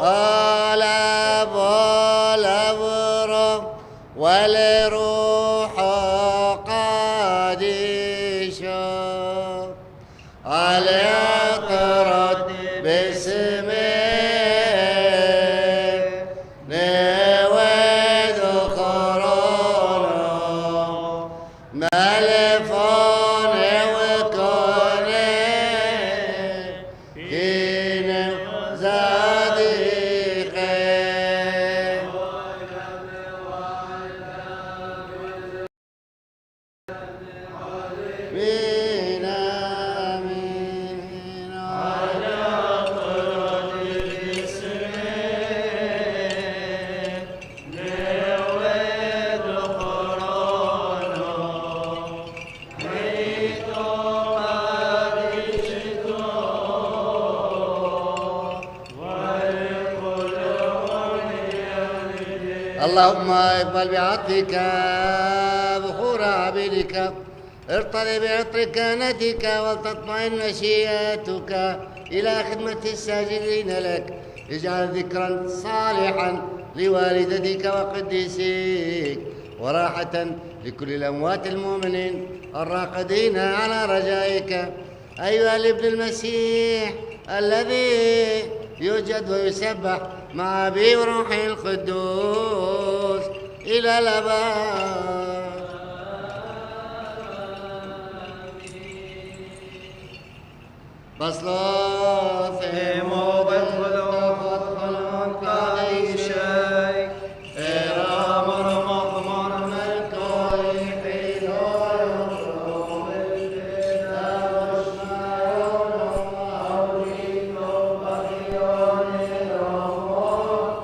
الأب والأبر والروح قادش اليقرد باسمه نويد خرانا ملفون وكوني كين زادقين من آمين على قرد باسمه نويد خرانا ميتو قادشتو اللهم اقبل بعطفك بخور عبيدك ارتضي بعطر كهنتك ولتطمئن مشيئتك إلى خدمة الساجدين لك اجعل ذكرا صالحا لوالدتك وقديسيك وراحة لكل الأموات المؤمنين الراقدين على رجائك أيها الابن المسيح الذي يوجد ويسبح مع أبي وروحه القدوس إلى الأبد. بصلاة مبتغل قاضي شيء إرامر مغمر من كل حين يوم الفتنة وشمعون أولين وبخيون الأمور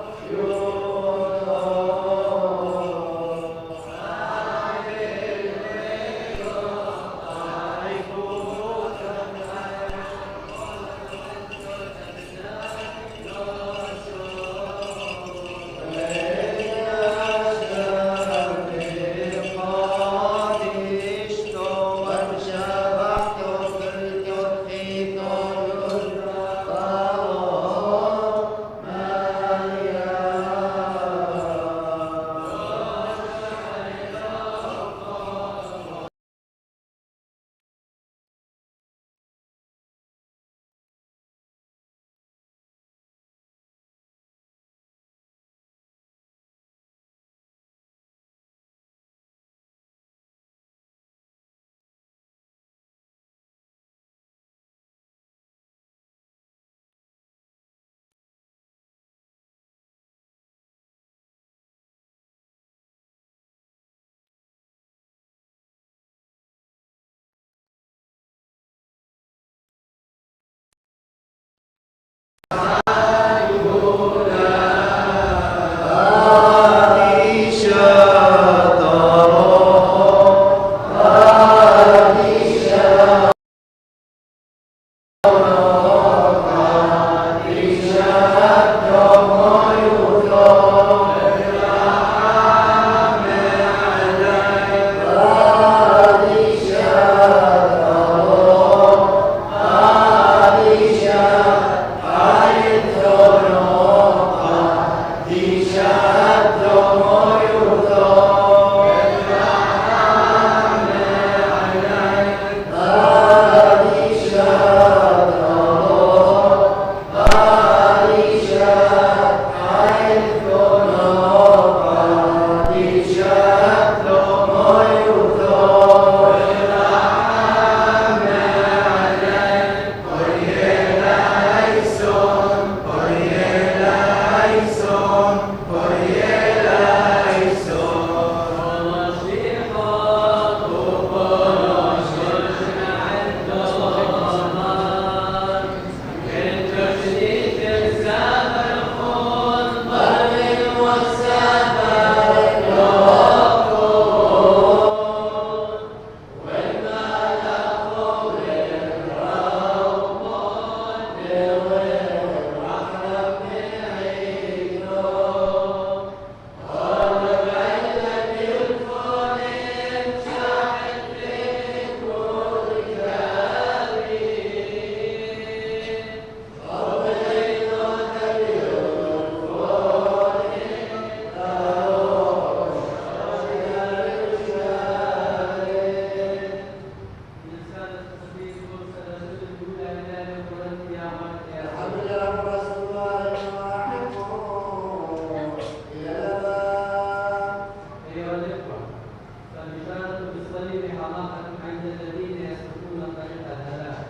عند الذين يسلكون طريق الهلاك،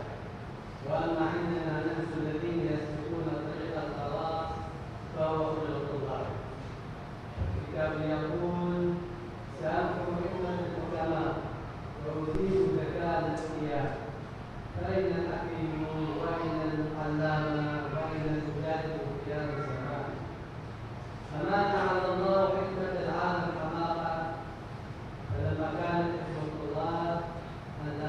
وأما عندنا نحن الذين يسلكون طريق الخلاص فهو خلق الله. الكتاب يقول: سأذكر حكمة الحكماء وأثير ذكاء الأذكياء، فأين الحكيم وأين العلامة وأين المجاهد في هذا الزمان؟ فما جعل الله حكمة العالم حماقة، فلما كانت حكمة الله أن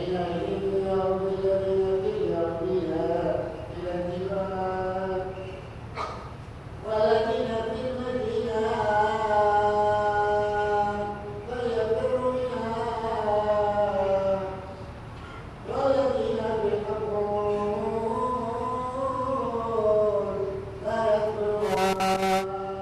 حينئذ يعود الذين في أرضها إلى الجبال والذين في المدينة فليفروا منها والذين في الحقول لا يدخلونها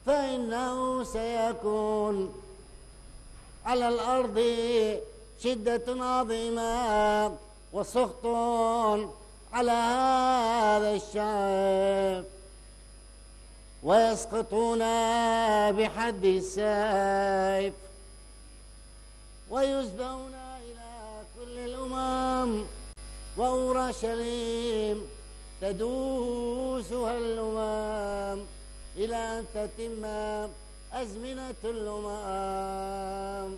فإنه سيكون على الأرض شدة عظيمة وسخط على هذا الشعب ويسقطون بحد السيف ويسبون إلى كل الأمم وأورشليم تدوسها الأمم إلى أن تتم أزمنة الأمم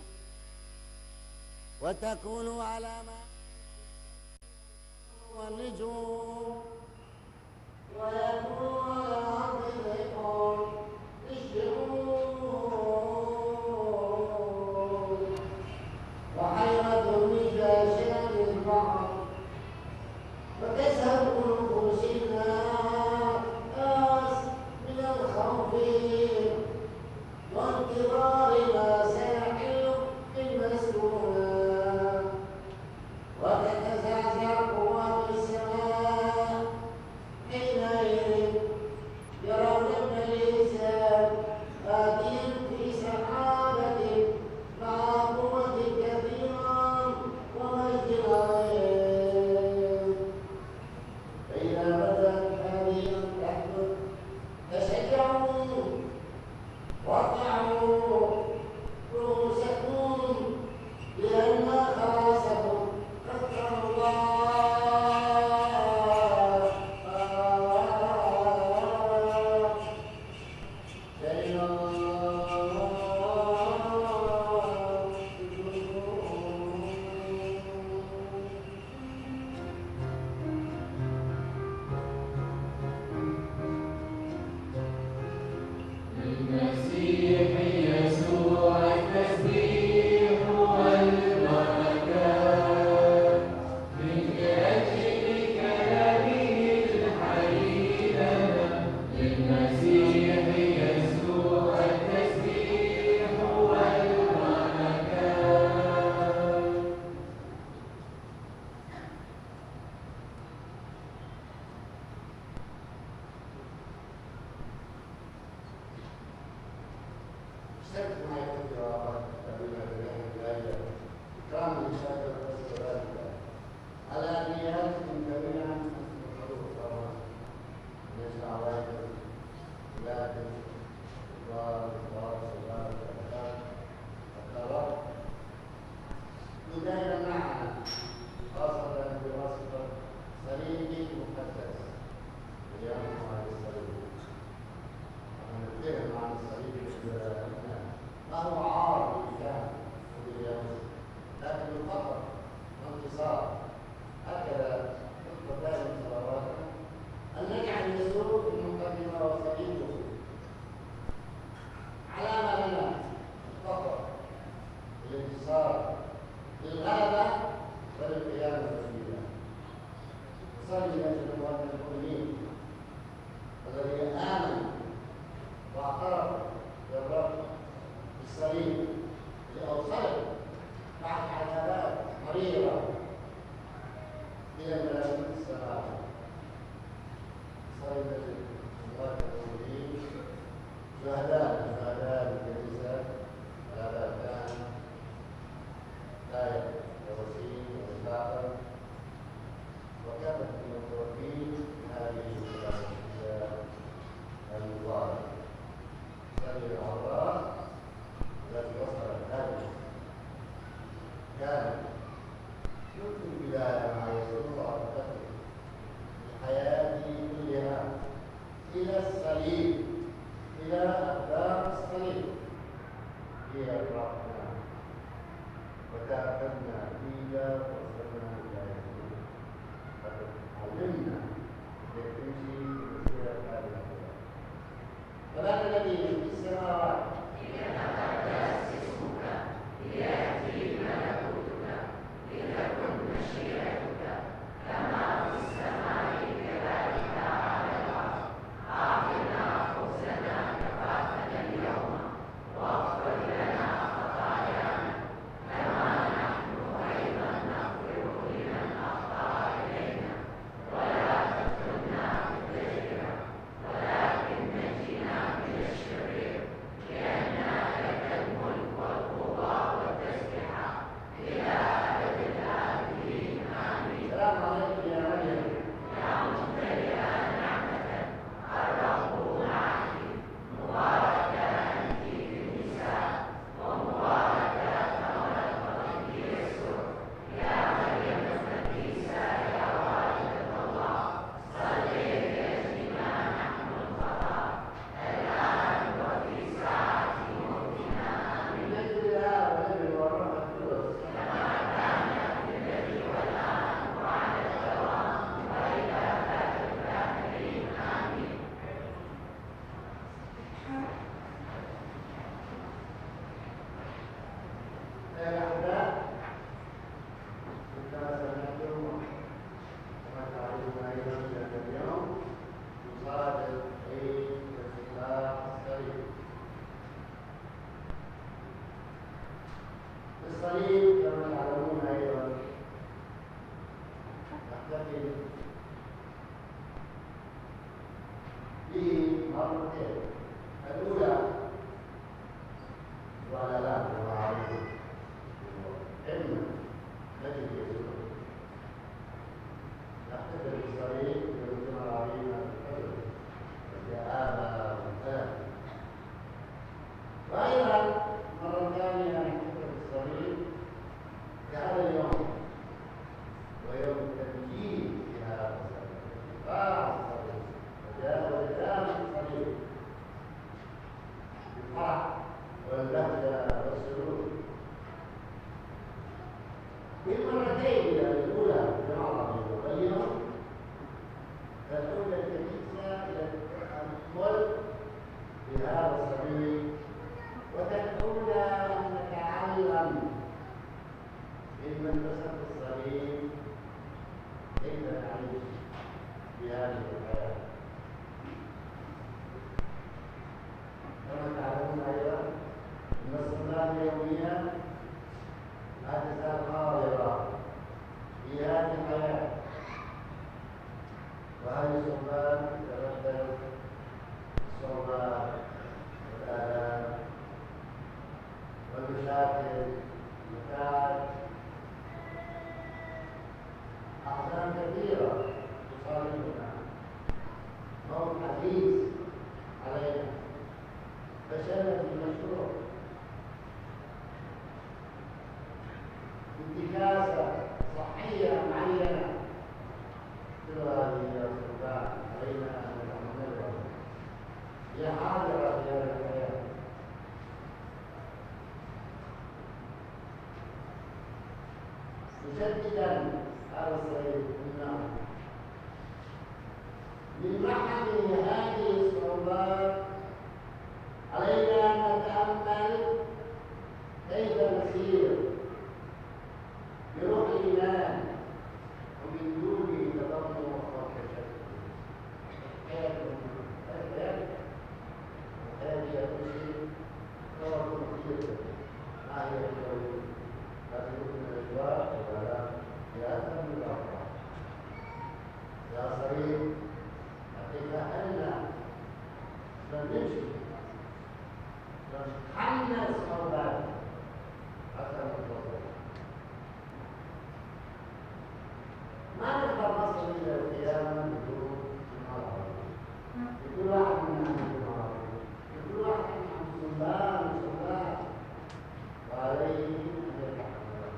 وتكون علامة والنجوم ويكون على أرض العقاب الشرور وحيرة من جاشع البحر وتذهب نفوس الناس من الخوف وانتظار ما ساحل المسكونة وتتزعزع قوات السماء حينئذ يرون ابن الإنسان آتيا في سحابة مع قوة كثيرا ومجد عظيم فإذا بدأت هذه أن تحدث تشجعوا وارفعوا رؤوسكم لأن خلاصكم قد قرب الله وكانت في كان يمكن البداية مع يسوع وفتره حياته كلها إلى الصليب، إلى أقدام الصليب. هي الرحمة وتأخذنا إلى وصلنا إلى يسوع، علمنا كيف تمشي مسيرة هذه الحياة. فلا الذي في السماوات ليتقدس اسمك، ليأتي ملكوتك، لتكن مشيئتك كما في السماء كذلك على الأرض. أعطنا خبزنا كفافنا اليوم، واغفر لنا خطايانا كما نحن أيضا نغفر لمن أخطأ إلينا، ولا تدخلنا في التجربة ولكن نجنا من الشرير، لأن لك الملك والقوة والتسبيح إلى أبد الآبدين. آمين. السلام عليكم يا مريم، يا ممتلئة نعمة، الرب معك، مباركة أنت في النساء، ومباركة ثمرة بطنك يسوع. يا مريم القديسة، يا والدة الله، صلي لأجلنا نحن الخطاة، الآن وفي ساعة موتنا. آمين. بسم الله والابن والروح القدس، كما كان في البدء والآن وعلى الدوام وإلى أبد الآبدين. آمين. أيها الأحباء، كما سمعتم وكما تعلمون أيضا أن اليوم يصادف عيد افتتاح الصليب. الصليب كما تعلمون أيضا نحتفل به مرتين. الأولى ولا لا معروف علم نجد يسوع، نحتفل بالصليب بيوم العظيم الفجر وجاء آباء وأمثال. وأيضا مرة ثانية نحتفل بالصليب في هذا اليوم، ويوم التمجيد في هذا الصليب، ارتفاع الصليب وجاء وجدان الصليب بالفرح والبهجة والسرور. في المرتين الأولى بمعظم اليوم تدعو الكنيسة إلى التأمل بهذا الصليب، وتدعونا أن نتعلم من مدرسة الصليب كيف نعيش في هذه الحياة. كما تعلمون أيضا أن الصلاة اليومية لا تزال حاضرة في هذه الحياة، وهذه الصلاة تتبدل الصعوبات والآلام والمشاكل والمتاعب، أحزان كثيرة تصادفنا، موت عزيز علينا، فشل في المشروع، انتكاسة صحية معينة. كل هذه الأسباب علينا أن نتحملها، هي حاضرة في هذه الحياة. مجددا هذا الصليب قلنا من رحم هذه الصعوبات علينا أن نتأمل كيف نسير بروح الإيمان ومن دون تضمن وخوف الشك. هذه الأشياء نور كثير. ما هي الجو؟ هذه من الأجواء ولا يا من الأفراح يا صغير حقيقة أن لم نمشي، لم نتحمل الصعوبات حتى نتوصل. ما نقدر نصل إلى القيامة بدون جمال. يقول واحد من أهل الجمال، يقول واحد من سلام وعليه أن يتحمل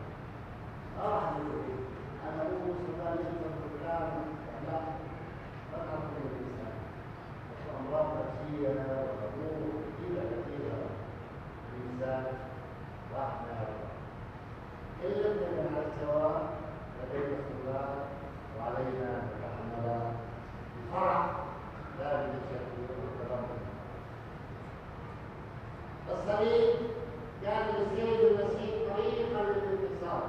كلنا على السواء لدينا الصلاة وعلينا أن نتحمل بفرح لا بالتشكك والتنمر. الصليب كان للسيد المسيح طريقا للانتصار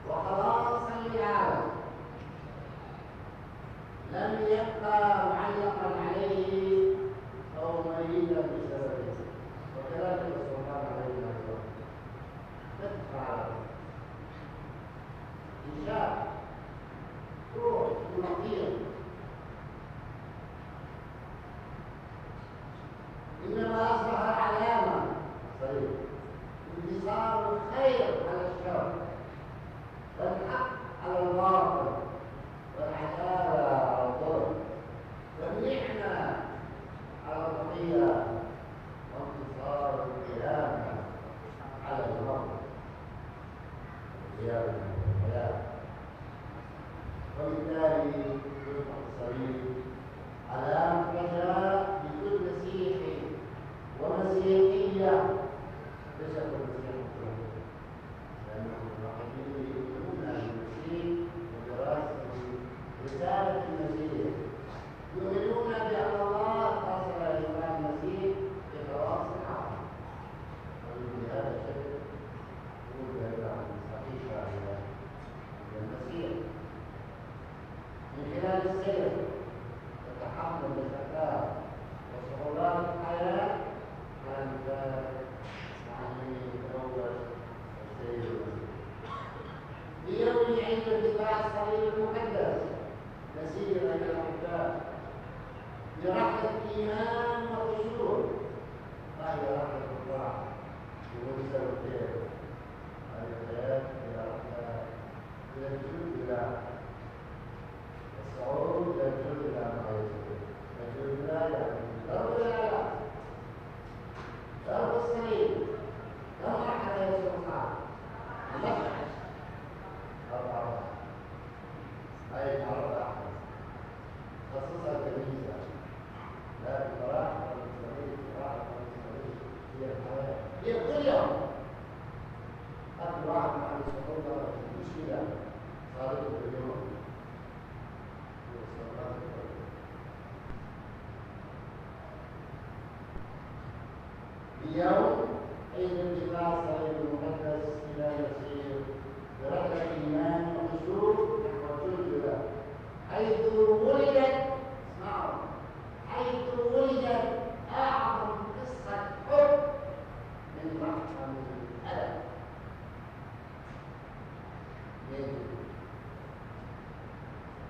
وخلاصا للعالم، لم يبقى معلقا عليه أو مريضا بسببه. وكذلك السلطان علينا أيضا تدفع إن شاء روح المطير، إنما أصبح علامة صحيح انتصار الخير على الشر والحق على الباطل والعدالة على الظلم والنعمة على الخطيئة وانتصار القيامة على الموت والقيامة والحياة. وبالتالي يصبح الصليب علامة رجاء لكل مسيحي ومسيحية بشكل المسيح الكريم، لأنهم الوحيدين يؤمنون بالمسيح ودراسة رسالة المسيح، يؤمنون بأن الله أرسل إلى المسيح لخلاص العالم. وبهذا الشكل يوجد صحيفة إلى المسيح من خلال السير تتحمل الزكاة وصعوبات الحياة كان ذلك يعني يتزوج السيد المسيح. ليوم عيد اتباع الصليب المقدس نسير إلى الأحباب برحلة إيمان وخشوع، وهي رحلة الله بمنزل الخير، هذه الحياة إلى رحلة إلى الجود إلى الصعود إلى الجود إلى ما يجب الجود إلى يعني ضرب الآلات ضرب الصليب كم مرحلة يسوع صعب أربعة أي أربعة خصوصا الكنيسة لا بالفراغ والمستميت الفراغ والمستميت هي الحياة هي كل يوم. أكل واحد مع الصعود مشكلة صارت باليوم اليوم عيد انتقال الصليب المقدس إلى يسير برحلة إيمان وخشوع نحو الجلد، حيث ولدت اسمعوا حيث ولدت أعظم قصة حب من رحمة الألم.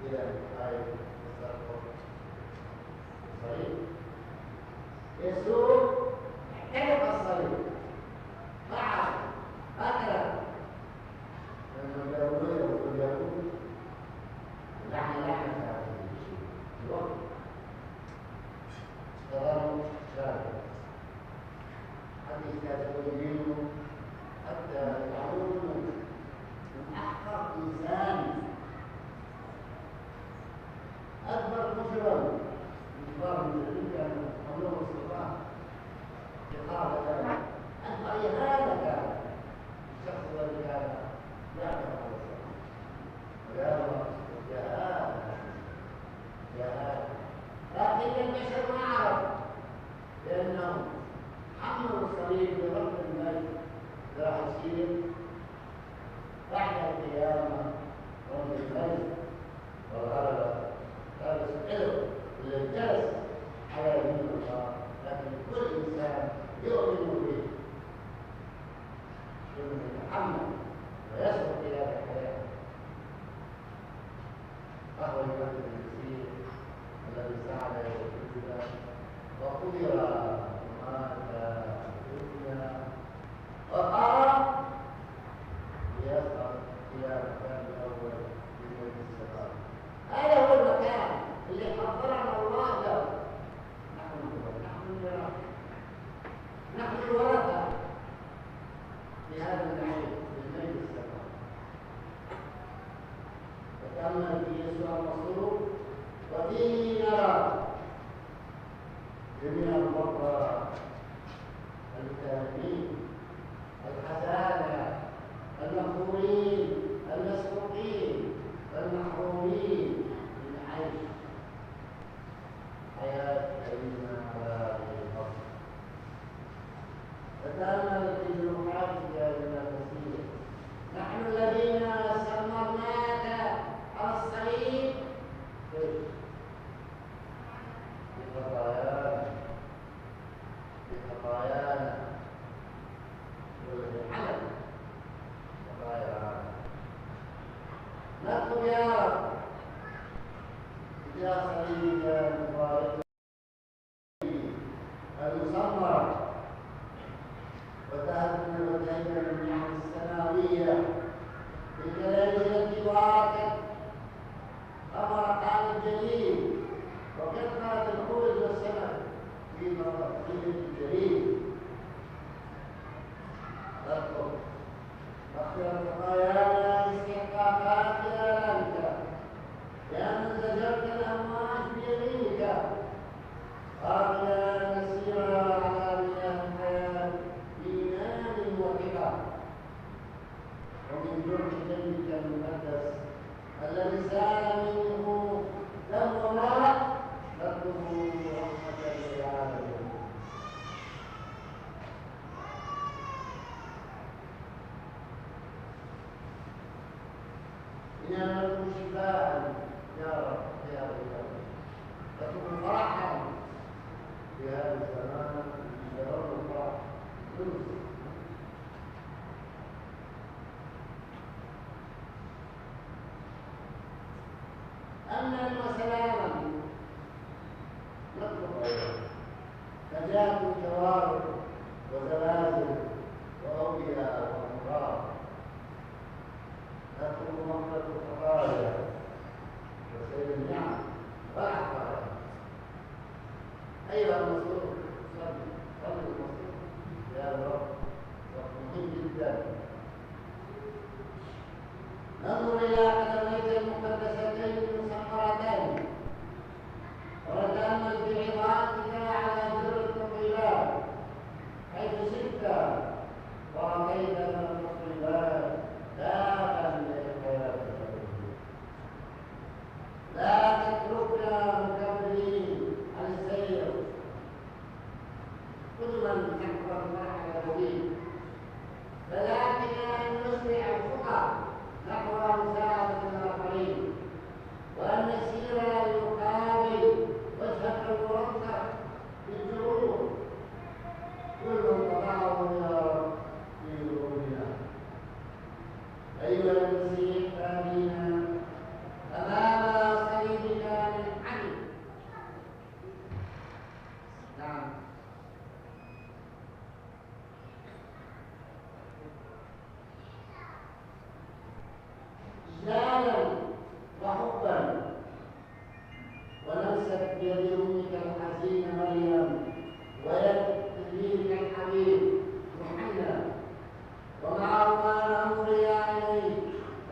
إلى آية الصليب يسوع احترق الصليب فعل قتل لأنه اليهود واليهود لعنة في الوقت تظل شاهدا حديث لا تكون منه حتى يعود من أحقر إنسان أكبر مجرم من كبار المجرمين كانوا حملهم السلطان يقال ذلك أنت أي هذا كان الشخص الذي كان يعرف على السلطان ويا الله يا هذا لكن البشر ما عرف لأنهم حملوا الصليب برفض المجد راح يصير بعد القيامة رمز المجد والغلبة. هذا العلم الذي جلس على يمين الله، لكن كل إنسان يؤمن به يتحمل ويسبق إلى الحياة. فهو المجد المسيح الذي سعد يوم وقدر مات الدنيا وقام ليصعد إلى المكان الأول في مجد السماء. هذا هو المكان اللي حضرنا الله له. نحن الورثة في هذا النعيم في مجد السماء. وتأمل في يسوع المصلوب وفيه نرى جميع المرضى الكاملين الحزانة التشريع بالدلائل التي وافقت أمر هذا الجليل وكثرة الخبز والسمك في مقاصد الجليل. اذكر اغفر خطايانا باستحقاقاتنا لك لأن زجرت الأمواج بيمينك قابلا نسيرا على مياه الحياة بإيمان وثقة ومن جرح دمك المقدس الذي سال منه دم الله نطلب رحمة للعالمين. إننا نطلب شفاء يا رب يا رب، نطلب فرحا في هذا الزمان بشرار الفرح يوسف. أمنا وسلاما نطلب أيضا نجاة من توارد وزلازل وأوبئة وأمراض. نطلب مغفرة الخطايا وسير النعم والعطايا. أيها المسؤول صلي المسؤول يا رب مهم جدا. ننظر إلى قدميك المقدستين المسخرتين ونتأمل في عظاتك على بر التطويلات حيث شئت ورقيت من التطويلات دافعا للحياة الأبدية. لا تتركنا مكبرين عن السير قدما نحو المرحلة الأبدية، فلكن أن نسرع الخطى نحو مساعدة الآخرين وأن نسير لنقابل وجهك المرتب بالجهود كل قضاء يا رب في قلوبنا. أيها المسيح آمين أمام صليبك من حمل. نعم إجلالا وحبا ونمسك بيد أمك الحزينة مريم ويد تدبيرك الحبيب محمد ومعهما الأنبياء عليك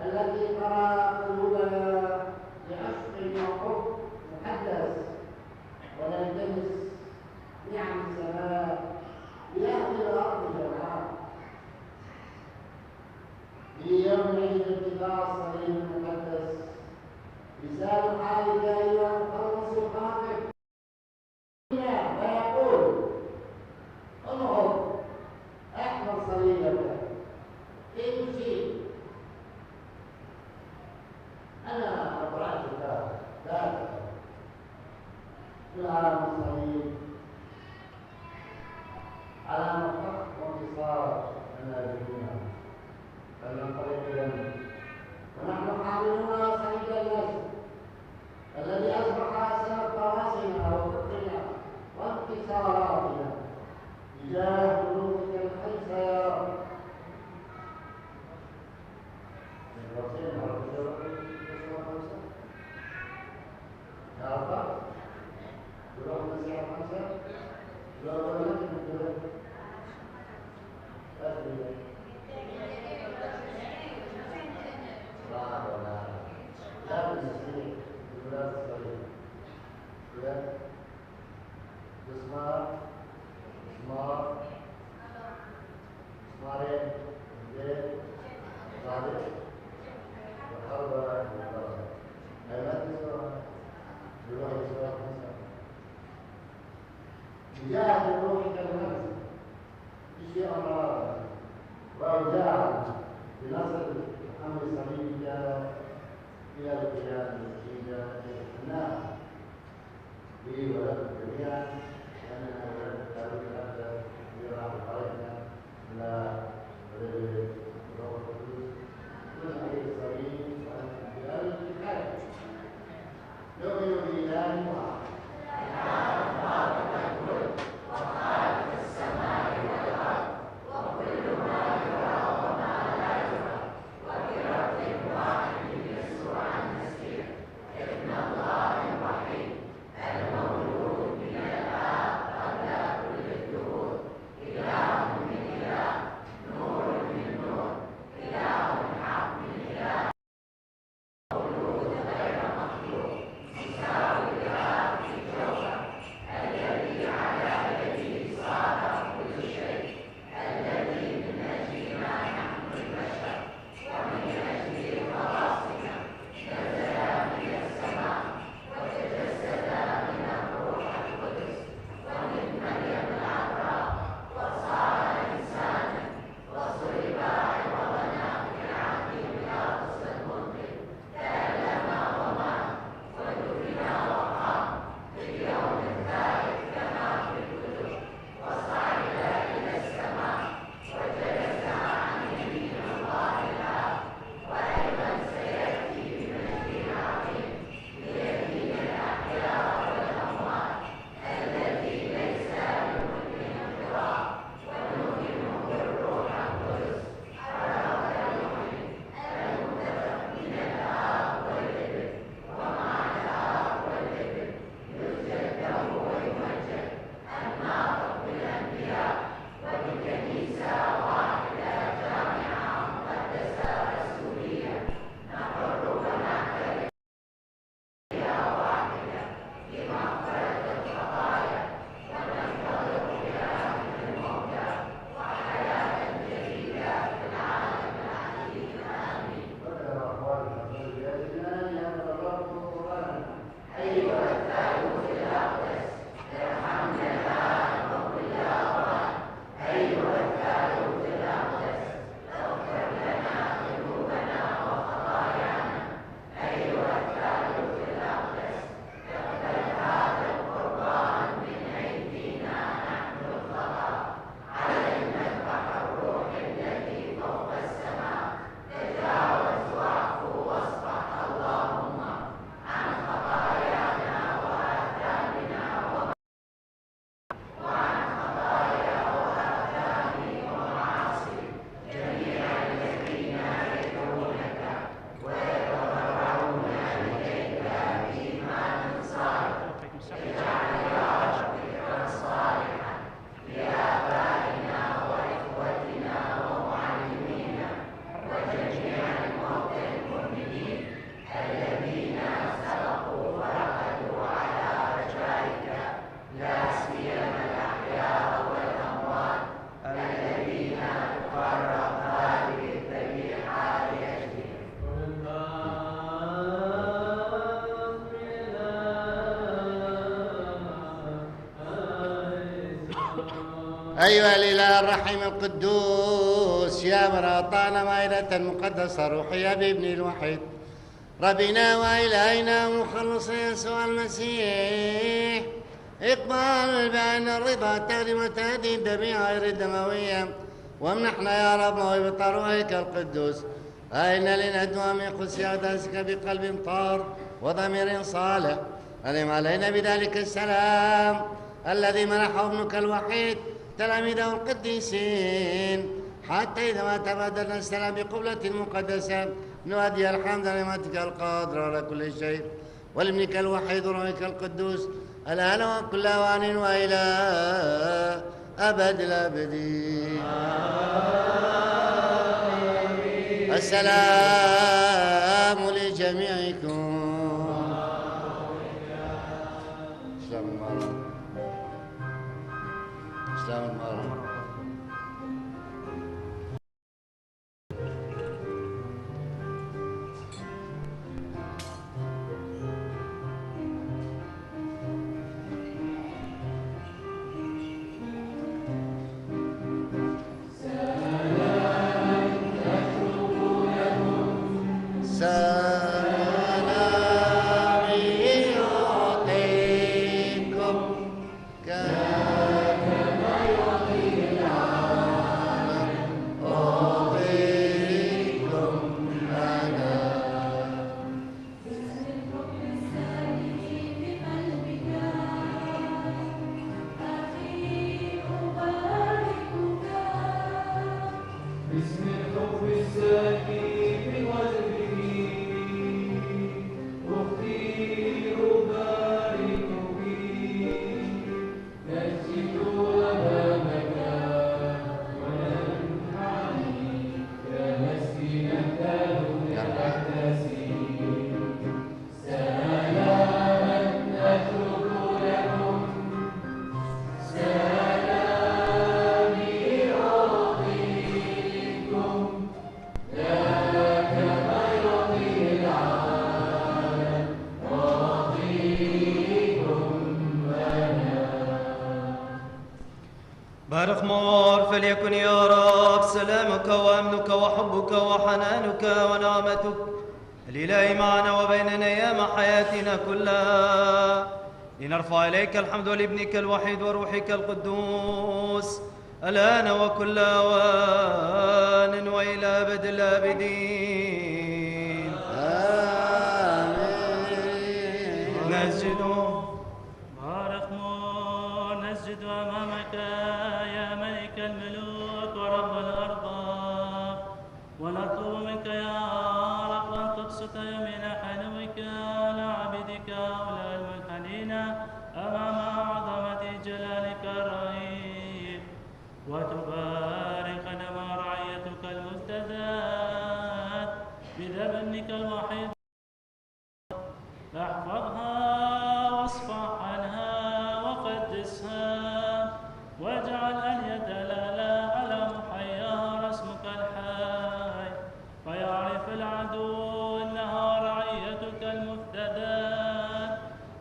التي ترى قلوبنا بعشق وحب محدث ونلتمس نعم السماء بأهل الأرض جمعاء. في يوم عيد اتباع الصليب المقدس لسان حالك أيها المخلص الخاطئ ويقول انهض احمل صليبك امشي. أنا أبرأتك لا تخف العالم الصليب على مفرق وانتصار منازلنا فلننطلق إليه ونحن حاملون صليب المجد الذي أصبح سبب فراسنا وفقرنا وانتصاراتنا تجاه قلوبك الخمسة يا رب. يا رب يروح الساعة 5 لو ظلمت الدولة أدري لا بالنسبة للولاد الصغيرة ولاد مسمارين زيت صادق وحربة وضربة أيضا يروح يسوى 5 يجاهد روحك النفس بشيء أمراض وأوجاع بنصر أمر صليبك إلى القيام إلى النار لي ولكم جميعا لأننا ولد هذه الأبد يرى بحركنا لا ولد روح القدس كل عليه الصليب وأن الكتاب نؤمن بإله واحد وخالق السماء والأرض وكل ما يرى وما أيها الإله الرحيم القدوس، يا من أعطانا مائدة مقدسة روحية بابن الوحيد ربنا وإلهنا ومخلصنا يسوع المسيح، اقبل بأن الرضا تهدم هذه الذبيحة غير الدموية، وامنحنا يا رب موهبة روحك القدوس، أين لندعو من قدسك بقلب طار وضمير صالح، أنعم علينا بذلك السلام الذي منحه ابنك الوحيد تلاميذه القديسين، حتى إذا ما تبادلنا السلام بقبلة مقدسة نؤدي الحمد لنعمتك القادرة على كل شيء، ولابنك الوحيد روحك القدوس الآن وكل أوان وإلى أبد الآبدين. السلام لجميعكم. اسلام المرأة، اسلام المرأة. بارك مور فليكن يا رب سلامك وأمنك وحبك وحنانك ونعمتك الإله معنا وبيننا أيام حياتنا كلها، لنرفع إليك الحمد لابنك الوحيد وروحك القدوس الآن وكل أوان وإلى أبد الآبدين. آمين. نسجد نسجد أمامك يا ملك الملوك ورب الأرباب، ونطلب منك يا رب أن تبسط يمين حنوك لعبدك هؤلاء المنحنين أمام عظمة جلالك الرهيب، وتباركنا مع رعيتك المفتدات بدم ابنك الوحيد، احفظها واصفح عنها وقدسها، واجعل أن يتلالى على محياها اسمك الحي، فيعرف العدو أنها رعيتك المفتدات،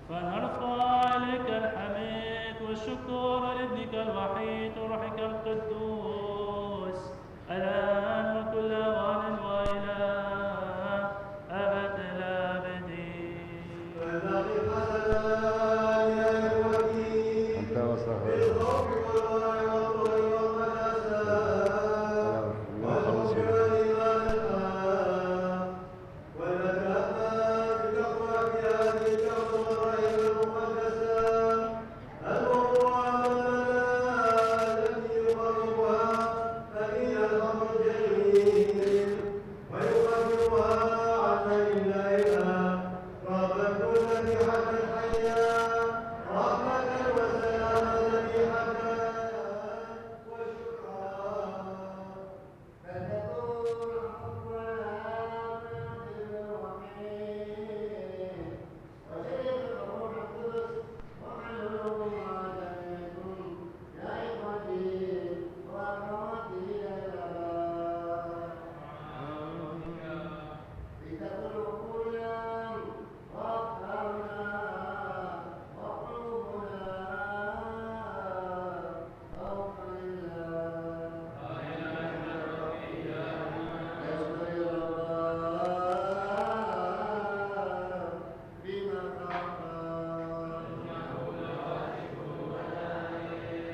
فنرفع إليك الحميد والشكر لابنك الوحيد وروحك القدوس الآن وكل أوان وإلى أبد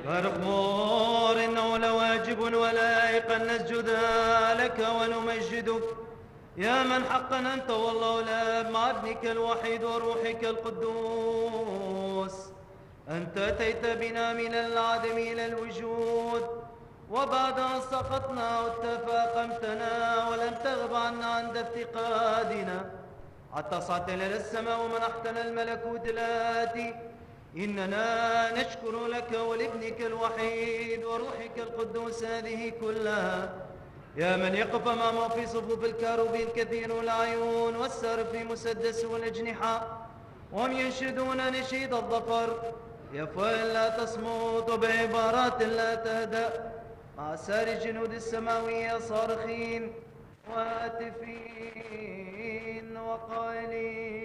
فنخبر إنه لواجب ولائق أن نسجد لك ونمجدك يا من حقا أنت والله الآب مع ابنك الوحيد وروحك القدوس. أنت أتيت بنا من العدم إلى الوجود، وبعد أن سقطنا وتفاقمتنا ولم تغب عنا عند افتقادنا حتى صعدت إلى السماء ومنحتنا الملكوت الآتي. إننا نشكر لك ولابنك الوحيد وروحك القدوس هذه كلها يا من يقف أمامه في صفوف الكروبين كثير العيون والسرف مسدس والأجنحة، وهم ينشدون نشيد الظفر بأفواه لا تصمت وبعبارات لا تهدأ مع سار الجنود السماوية صارخين وهاتفين وقائلين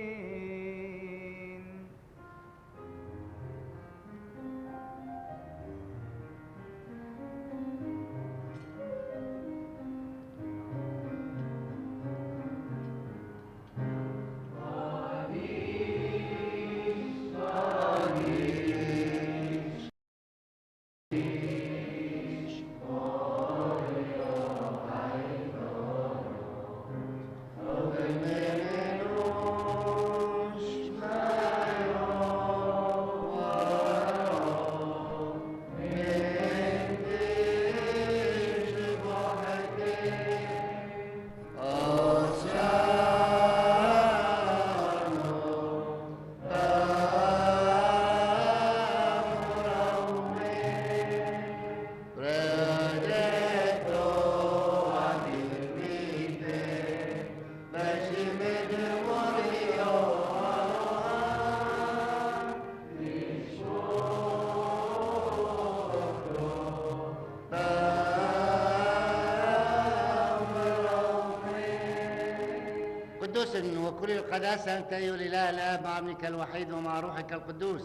قدوس وكل القداسة أنت أيها الإله الآب مع ابنك الوحيد ومع روحك القدوس.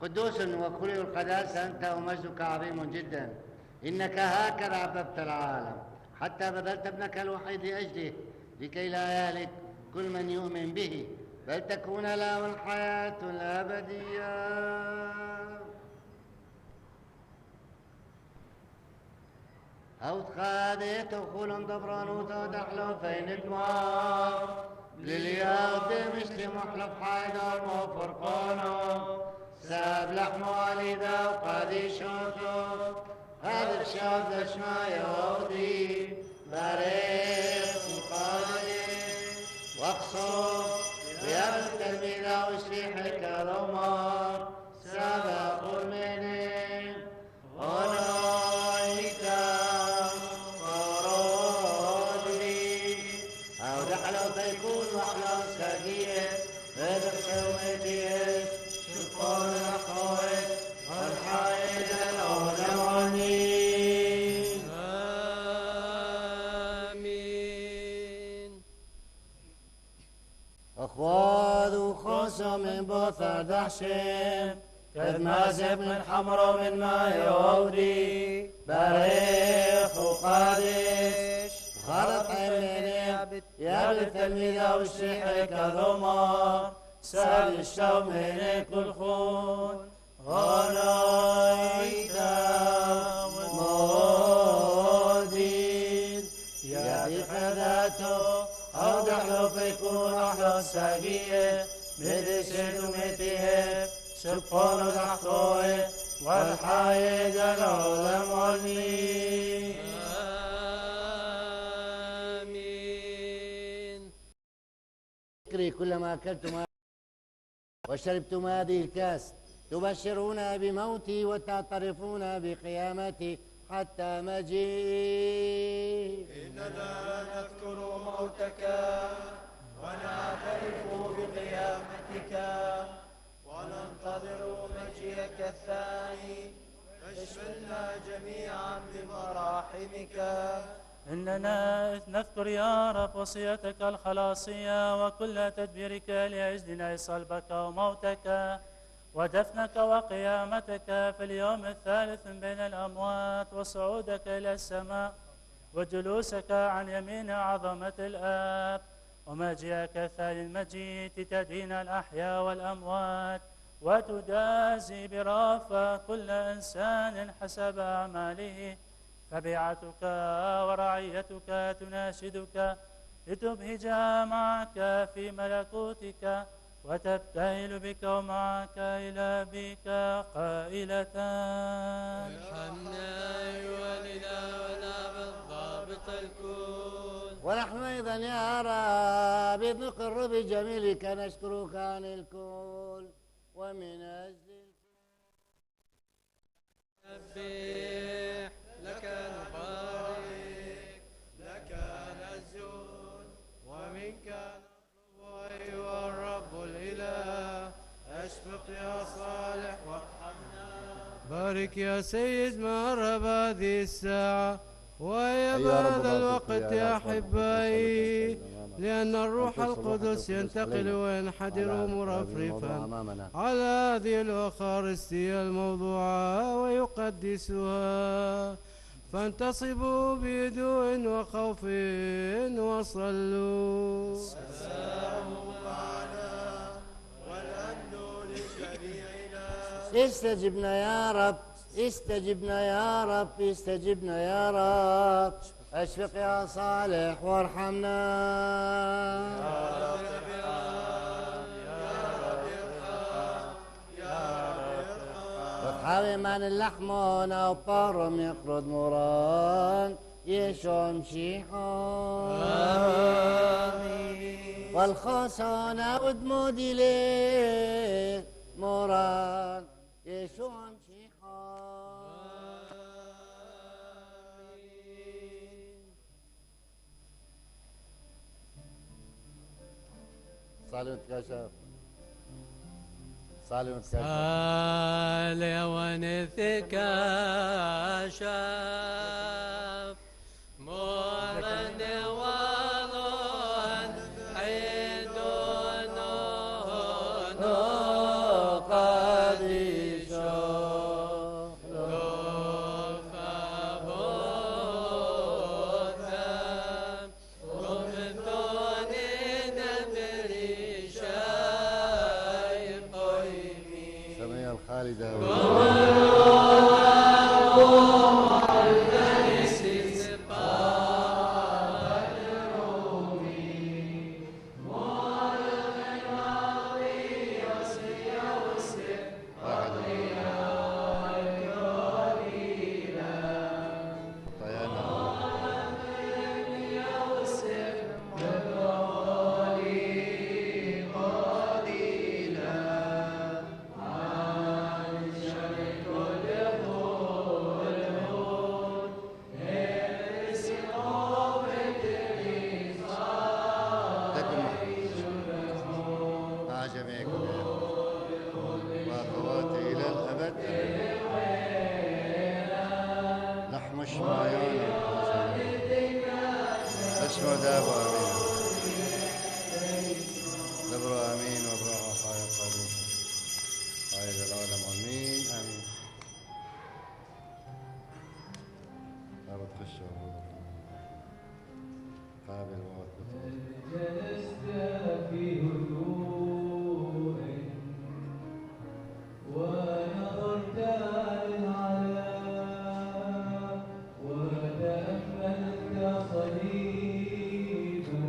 قدوس وكل القداسة أنت ومجدك عظيم جدا. إنك هكذا أحببت العالم حتى بذلت ابنك الوحيد لأجله لكي لا يهلك كل من يؤمن به بل تكون له الحياة الأبدية. أو تخادت وخول دبرانوت ودحلو فين دمار للياود مثل محلف حيدر وفرقانو ساب لحمه عليدا وقادي شوتو هذا الشوت لشما يهودي باريخ وقادي واقصر ويا التلميذة وشريحك الأمار سابق المنين ونايتا فرادي أو دحلو فيكون وحلو ساقية بدر سومتيه شفون الأخوات والحايد الأولواني. آمين. أخواد وخوصة من بوثر دحشم كذ مازب من حمرو من ما يهودي باريخ وقادش خلط عميني يا بالتلميذة والشيحي كذمار سال الشوم من كل خون غنايتا مودين يا بخذاته أو دحلو فيكون أحلى ساقية بدشت ومتيه شبقون تحتوه والحايد العالم والمين. آمين. ذكري كلما أكلتم وشربتم هذه الكاس تبشرون بموتي وتعترفون بقيامتي حتى مجيء. إننا نذكر موتك ونعترف بقيامتك وننتظر مجيئك الثاني فاشملنا جميعا بمراحمك. إننا نذكر يا رب وصيتك الخلاصية وكل تدبيرك لأجلنا صلبك وموتك ودفنك وقيامتك في اليوم الثالث بين الأموات وصعودك إلى السماء وجلوسك عن يمين عظمة الآب ومجيئك الثاني المجيد تدين الأحياء والأموات وتجازي برافة كل إنسان حسب أعماله. فبيعتك ورعيتك تناشدك لتبهج معك في ملكوتك، وتبتهل بك ومعك إلى أبيك قائلة: ارحمنا أيها الإله والآب الضابط الكل. ونحن أيضا يا رب إذ نقر بجميلك نشكرك عن الكل ومن أجل نسبح لك نبارك لك نسجد ومنك نطلب أيها الرب الإله. أشفق يا صالح وارحمنا. بارك يا سيد مهرب هذه الساعة ويا هذا الوقت يا أحبائي، لأن الروح القدس ينتقل وينحدر مرفرفا على هذه الأخارستية الموضوعة ويقدسها. فانتصبوا بهدوء وخوف وصلوا. السلام معنا والأمن لجميعنا. استجبنا يا رب، استجبنا يا رب، استجبنا يا رب. أشفق يا صالح وارحمنا. وتحاوي من اللحمون أو بارم يقرد موران يشون شيحون والخاصون ودمود إليه موران يشون شيحون. صالح وتكاشف، صالح وتكاشف. صالح ونثك شاف مورن وضن حيدون قديشو سمية الخالدة جميعكم واخواتي الى الابد. نحن شمايانا اسمه دابو امين دبرو امين وبروح خايف قديم خايف العالم امين امين. صارت خشوا قابل موت بطول. جلست في هدوء ونظرت للعلا وتأملت صليبا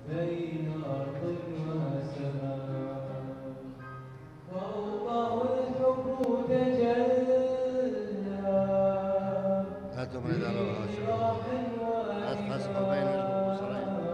بين أرض وسماء. فوقه الحب تجلى هاتوا من الأرواح لا تحسبوا بين البصرين.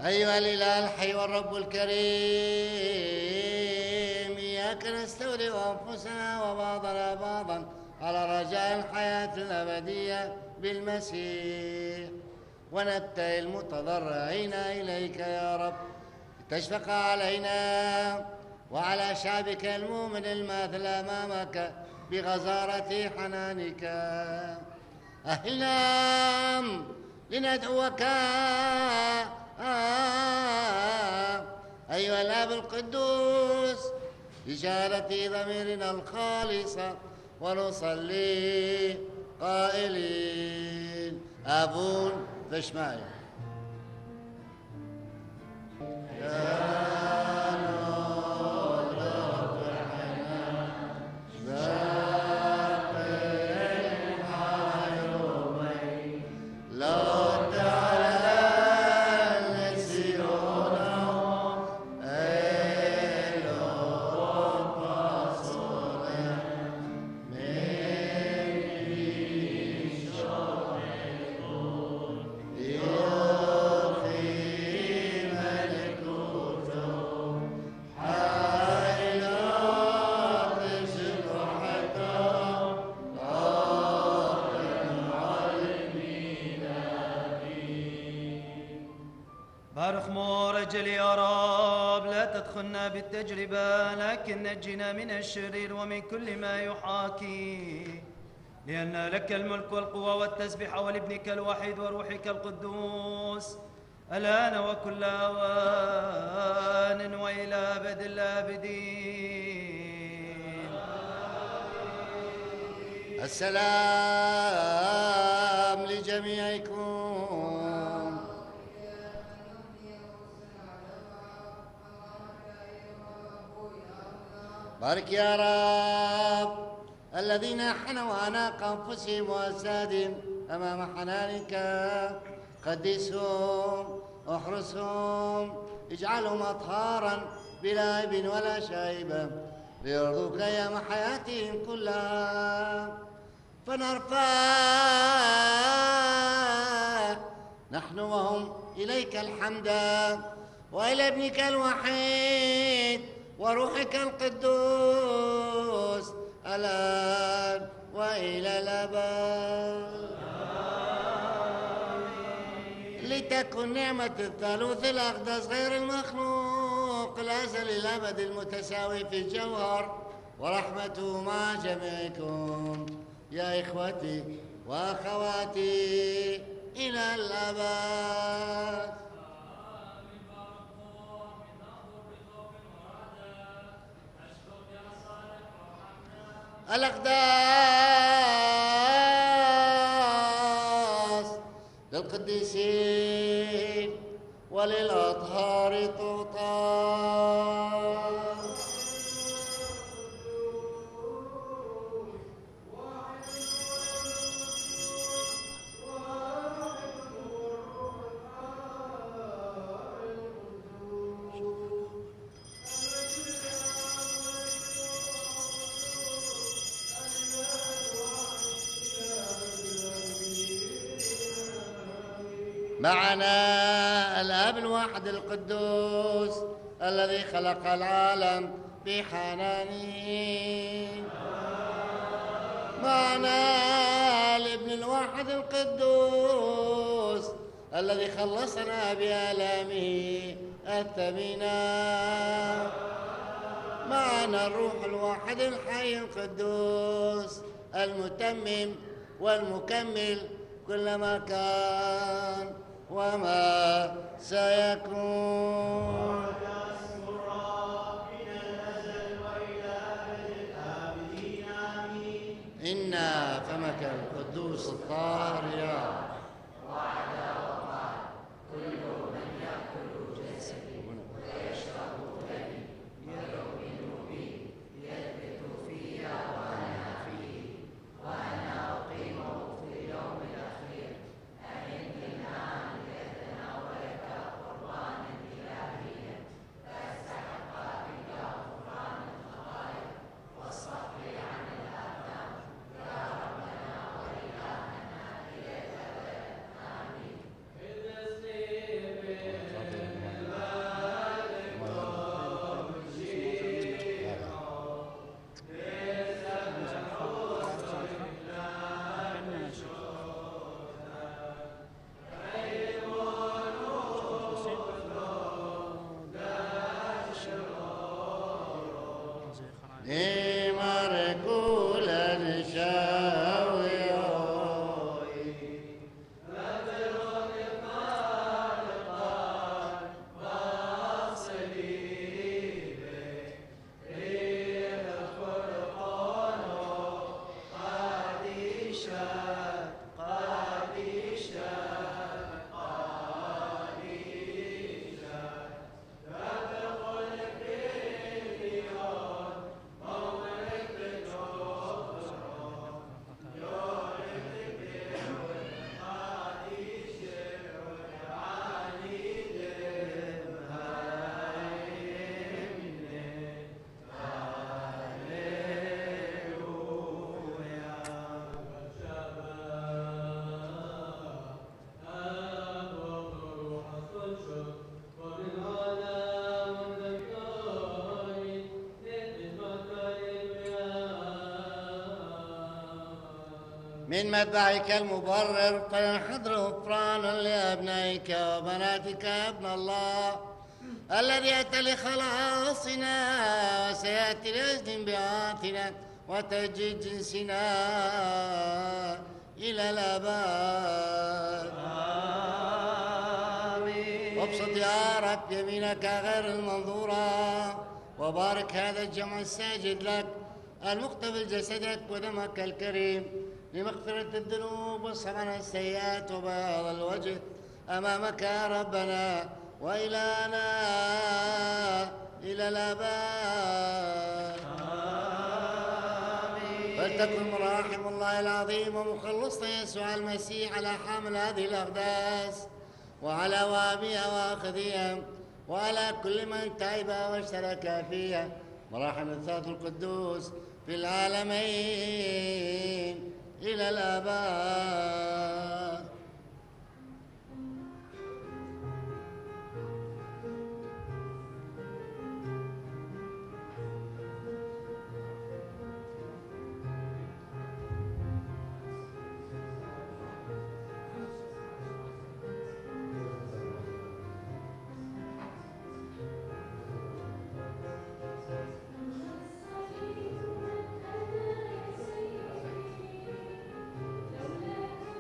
أيها الإله الحي والرب الكريم، إياك نستودع أنفسنا وبعضنا بعضا على رجاء الحياة الأبدية بالمسيح، ونبتهل متضرعين إليك يا رب تشفق علينا وعلى شعبك المؤمن الماثل أمامك بغزارة حنانك. أهلنا لندعوك أيها الآب القدوس بشهادة ضميرنا الخالصة، ونصلي قائلين: أبون بشمايل. بارك مرجل يا رب، لا تدخلنا بالتجربة لكن نجنا من الشرير ومن كل ما يحاكي، لأن لك الملك والقوة والتسبيح ولابنك الوحيد وروحك القدوس الآن وكل أوان وإلى أبد الآبدين. السلام لجميعكم. بارك يا رب الذين حنوا أناق أنفسهم وأجسادهم أمام حنانك، قدسهم احرسهم، اجعلهم أطهارا بلا عيب ولا شائبة، ليرضوك أيام حياتهم كلها. فنرفع نحن وهم إليك الحمد، وإلى ابنك الوحيد وروحك القدوس الآن وإلى الأبد. لتكن نعمة الثالوث الأقدس غير المخلوق الأزل الأبد المتساوي في الجوهر، ورحمته مع جميعكم يا إخوتي وأخواتي إلى الأبد. الأقداس للقديسين وللأطهار تعطى. معنا الآب الواحد القدوس الذي خلق العالم بحنانه. معنا الابن الواحد القدوس الذي خلصنا بآلامه الثمينة. معنا الروح الواحد الحي القدوس المتمم والمكمل كل ما كان وما سيكون. إن فمك القدوس الطاهر يا كل شاوي من مذبحك المبرر فينحضر غفران لأبنائك وبناتك يا ابن الله الذي أتى لخلاصنا وسيأتي لأجل انبعاثنا وتجديد جنسنا إلى الأبد. وابسط يا رب يمينك غير المنظورة وبارك هذا الجمع الساجد لك المقتبل جسدك ودمك الكريم لمغفرة الذنوب والصفح السيئات وبياض الوجه أمامك يا ربنا وإلهنا إلى الآباد. فلتكن مراحم الله العظيم ومخلصنا يسوع المسيح على حامل هذه الأقداس وعلى وابيها وآخذيها وعلى كل من تعب واشترك فيها مراحم الذات القدوس في العالمين إلى الآباد. لولاك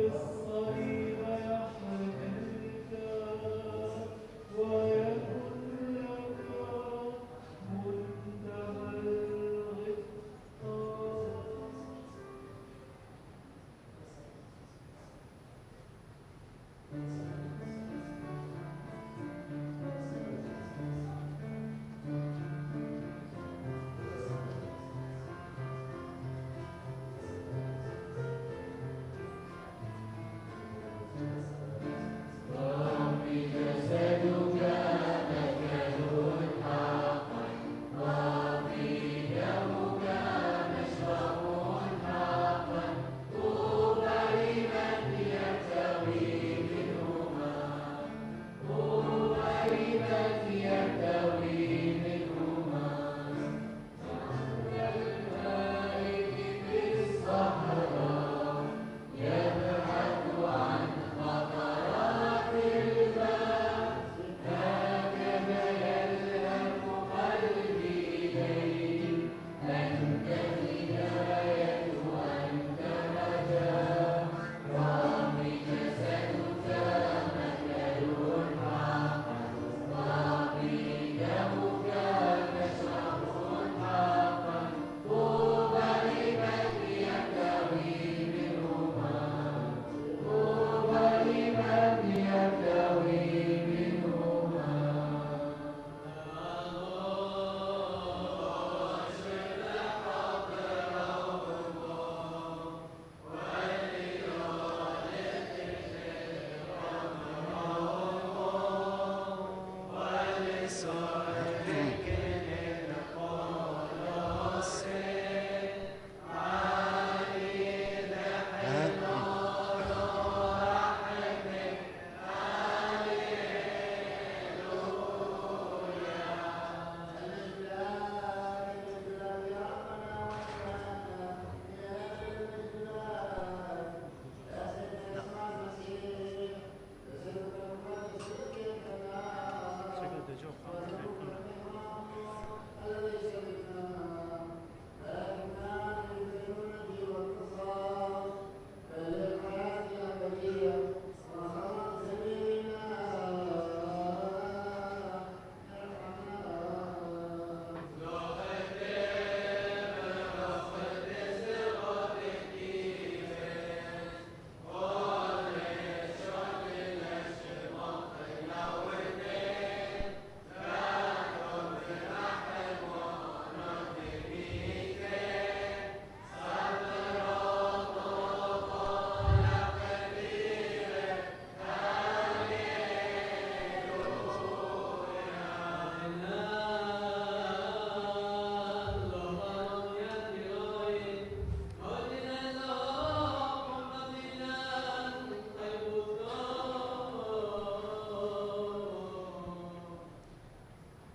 الصليب يحملك ويكن لك منتهى الغفران.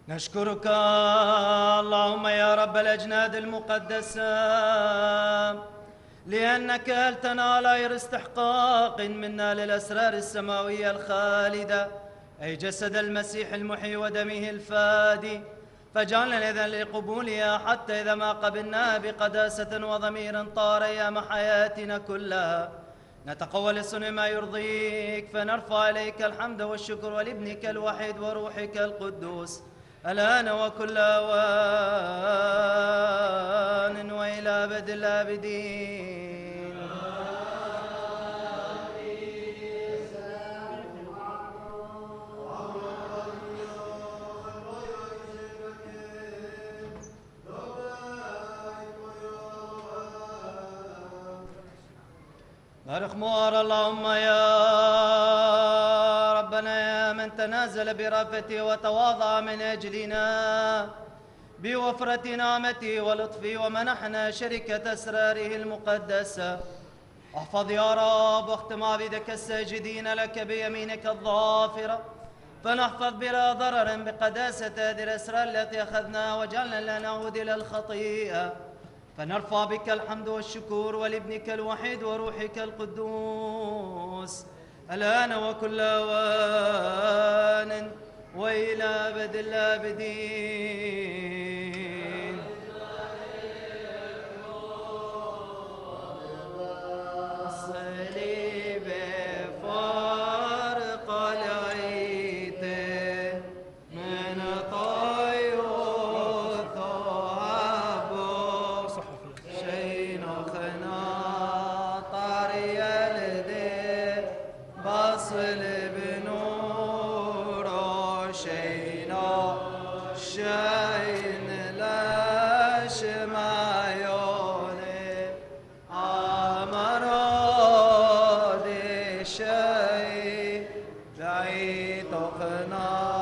نشكرك اللهم يا رب الأجناد المقدسة لأنك ألتنا على غير استحقاق منا للأسرار السماوية الخالدة أي جسد المسيح المحيي ودمه الفادي، فاجعلنا إذن لقبولها حتى إذا ما قبلناها بقداسة وضمير طار أيام حياتنا كلها نتقوى لصنع ما يرضيك، فنرفع إليك الحمد والشكر ولابنك الوحيد وروحك القدوس الآن وكل أوان وإلى أبد الآبدين. بارك موار اللهم يا ربنا يا من تنازل برافته وتواضع من أجلنا بوفرة نعمته ولطفه ومنحنا شركة أسراره المقدسة. احفظ يا رب واختم عبيدك الساجدين لك بيمينك الظافرة، فنحفظ بلا ضرر بقداسة هذه الأسرار التي أخذناها واجعلنا لا نعود إلى الخطيئة، فنرفع بك الحمد والشكر ولابنك الوحيد وروحك القدوس الآن وكل أوان وإلى أبد الآبدين. الصليب أصل بنور شينا شين لاش معيوني أمراد شيء بعيد خنا